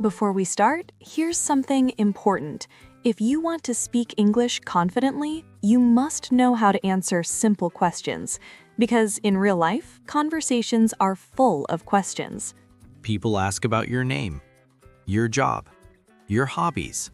Before we start, here's something important. If you want to speak English confidently, you must know how to answer simple questions. Because in real life, conversations are full of questions. People ask about your name, your job, your hobbies,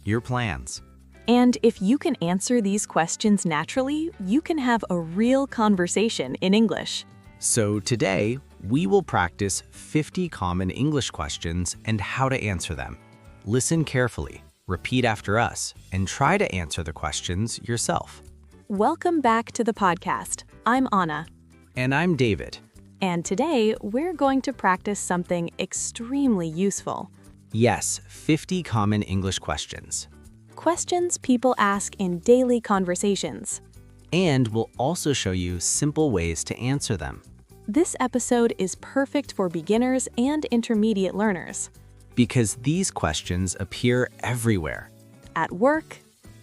your plans. And if you can answer these questions naturally, you can have a real conversation in English. So today, we will practice 50 common English questions and how to answer them. Listen carefully, repeat after us, and try to answer the questions yourself. Welcome back to the podcast. I'm Anna. And I'm David. And today, we're going to practice something extremely useful. Yes, 50 common English questions. Questions people ask in daily conversations. And we'll also show you simple ways to answer them. This episode is perfect for beginners and intermediate learners. Because these questions appear everywhere. At work,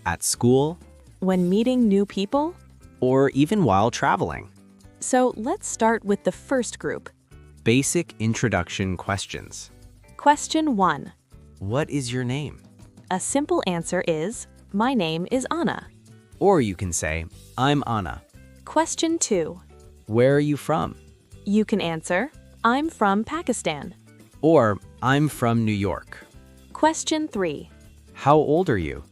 At school, when meeting new people. or even while traveling. So let's start with the first group. Basic introduction questions. Question 1. What is your name? A simple answer is, my name is Anna. Or you can say, I'm Anna. Question 2. Where are you from? You can answer, I'm from Pakistan. Or, I'm from New York. Question 3. How old are you?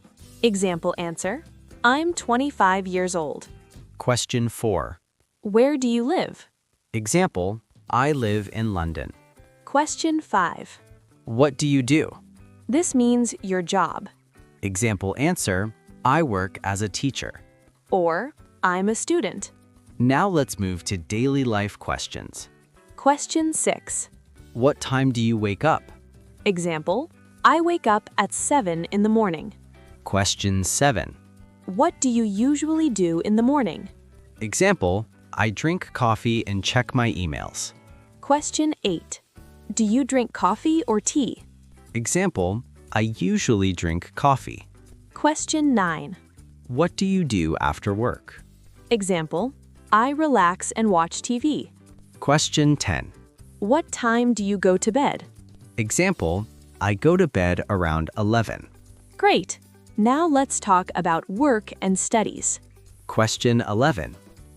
Example answer, I'm 25 years old. Question 4. Where do you live? Example, I live in London. Question 5. What do you do? This means your job. Example answer, I work as a teacher. Or, I'm a student. Now let's move to daily life questions. Question 6. What time do you wake up? Example, I wake up at 7 in the morning. Question 7. What do you usually do in the morning? Example, I drink coffee and check my emails. Question 8. Do you drink coffee or tea? Example, I usually drink coffee. Question 9. What do you do after work? Example, I relax and watch TV. Question 10. What time do you go to bed? Example, I go to bed around 11. Great! Now let's talk about work and studies. Question 11.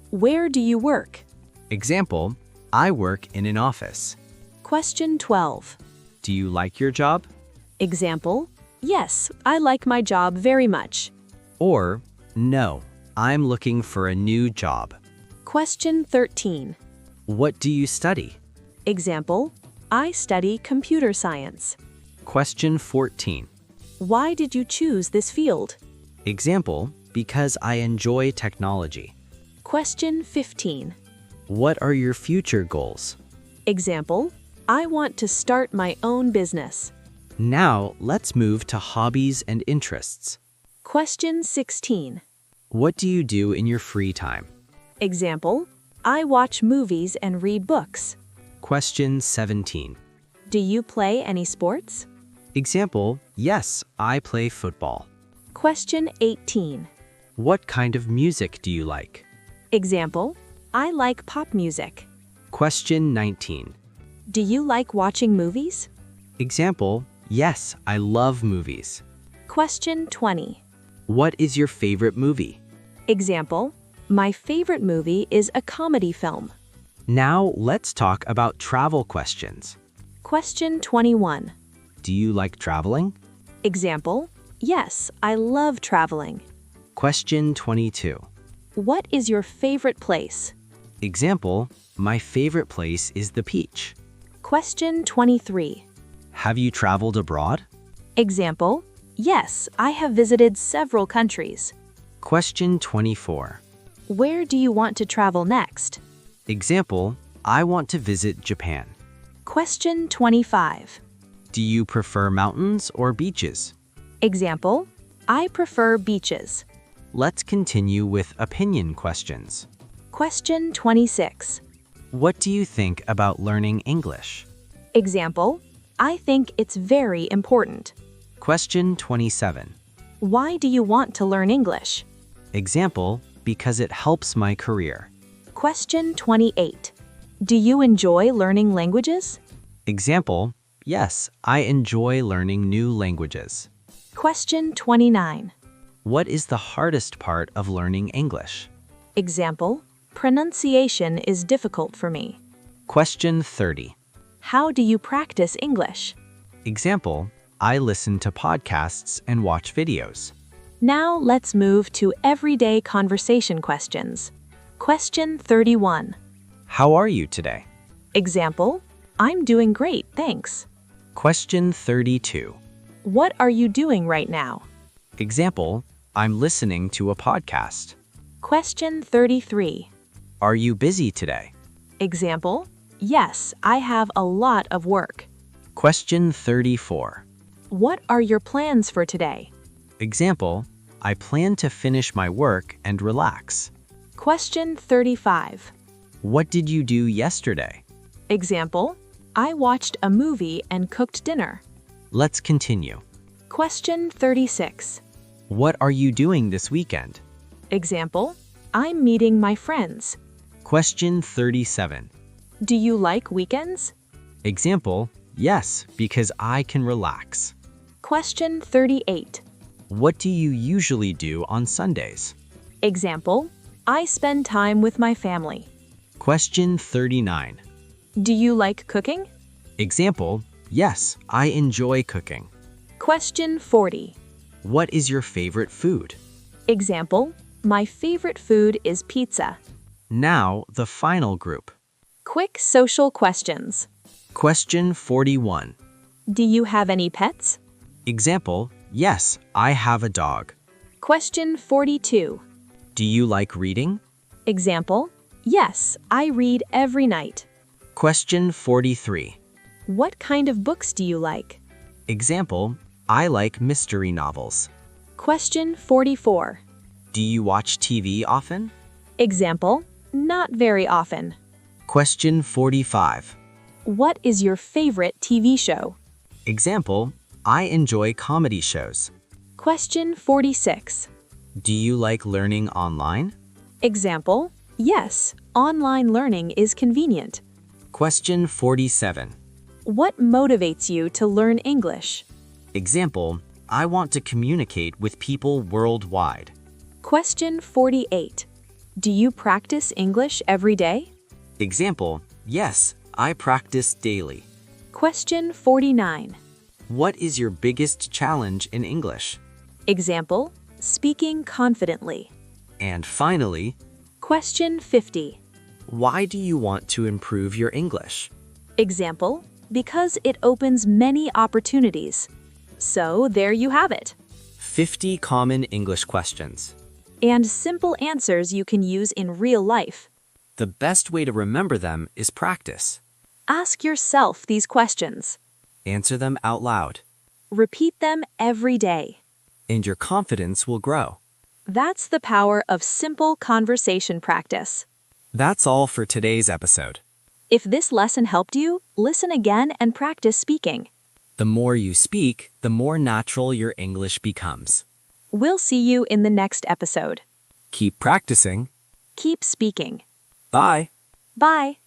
Where do you work? Example, I work in an office. Question 12. Do you like your job? Example, yes, I like my job very much. Or, no, I'm looking for a new job. Question 13. What do you study? Example, I study computer science. Question 14. Why did you choose this field? Example, because I enjoy technology. Question 15. What are your future goals? Example, I want to start my own business. Now, let's move to hobbies and interests. Question 16. What do you do in your free time? Example, I watch movies and read books. Question 17. Do you play any sports? Example, yes, I play football. Question 18. What kind of music do you like? Example, I like pop music. Question 19. Do you like watching movies? Example, yes, I love movies. Question 20. What is your favorite movie? Example, my favorite movie is a comedy film. Now, let's talk about travel questions. Question 21. Do you like traveling? Example, yes, I love traveling. Question 22. What is your favorite place? Example, my favorite place is the beach. Question 23. Have you traveled abroad? Example, yes, I have visited several countries. Question 24. Where do you want to travel next? Example, I want to visit Japan. Question 25. Do you prefer mountains or beaches? Example, I prefer beaches. Let's continue with opinion questions. Question 26. What do you think about learning English? Example, I think it's very important. Question 27. Why do you want to learn English? Example, because it helps my career. Question 28. Do you enjoy learning languages? Example, Yes, I enjoy learning new languages. Question 29. What is the hardest part of learning English? Example, pronunciation is difficult for me. Question 30. How do you practice English? Example, I listen to podcasts and watch videos. Now let's move to everyday conversation questions. Question 31. How are you today? Example, I'm doing great, thanks. Question 32. What are you doing right now? Example, I'm listening to a podcast. Question 33. Are you busy today? Example, yes, I have a lot of work. Question 34. What are your plans for today? Example, I plan to finish my work and relax. Question 35. What did you do yesterday? Example, I watched a movie and cooked dinner. Let's continue. Question 36. What are you doing this weekend? Example, I'm meeting my friends. Question 37. Do you like weekends? Example, yes, because I can relax. Question 38. What do you usually do on Sundays? Example, I spend time with my family. Question 39. Do you like cooking? Example, yes, I enjoy cooking. Question 40. What is your favorite food? Example, my favorite food is pizza. Now, the final group. Quick social questions. Question 41. Do you have any pets? Example, yes, I have a dog. Question 42. Do you like reading? Example, yes, I read every night. Question 43. What kind of books do you like? Example, I like mystery novels. Question 44. Do you watch TV often? Example, not very often. Question 45. What is your favorite TV show? Example, I enjoy comedy shows. Question 46. Do you like learning online? Example, yes, online learning is convenient. Question 47. What motivates you to learn English? Example, I want to communicate with people worldwide. Question 48. Do you practice English every day? Example, yes, I practice daily. Question 49. What is your biggest challenge in English? Example, speaking confidently. And finally, Question 50. why do you want to improve your English? Example, because it opens many opportunities. So there you have it. 50 common English questions. And simple answers you can use in real life. The best way to remember them is practice. Ask yourself these questions. Answer them out loud, Repeat them every day. and your confidence will grow. That's the power of simple conversation practice. That's all for today's episode. If this lesson helped you, listen again and practice speaking. The more you speak, the more natural your English becomes. We'll see you in the next episode. Keep practicing. Keep speaking. Bye. Bye.